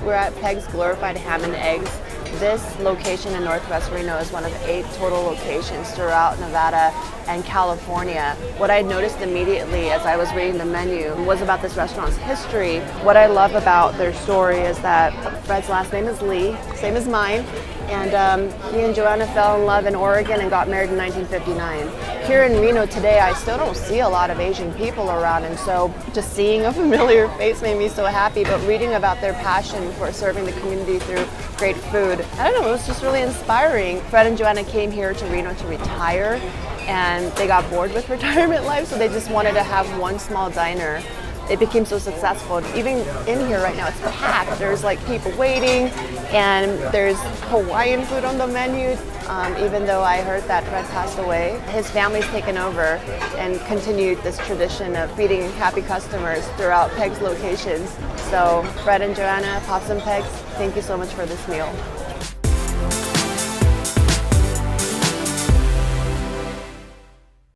We're at Peg's Glorified Ham and Eggs. This location in Northwest Reno is one of 8 total locations throughout Nevada and California. What I noticed immediately as I was reading the menu was about this restaurant's history. What I love about their story is that Fred's last name is Lee, same as mine, and he and JoAnna fell in love in Oregon and got married in 1959. Here in Reno today, I still don't see a lot of Asian people around, and so just seeing a familiar face made me so happy, but reading about their passion for serving the community through great food, I don't know, it was just really inspiring. Fred and JoAnna came here to Reno to retire, and they got bored with retirement life, so they just wanted to have one small diner. It became so successful. Even in here right now, it's packed. There's like people waiting, and there's Hawaiian food on the menu. Even though I heard that Fred passed away, his family's taken over and continued this tradition of feeding happy customers throughout Peg's locations. So Fred and JoAnna, Pops and Pegs, thank you so much for this meal.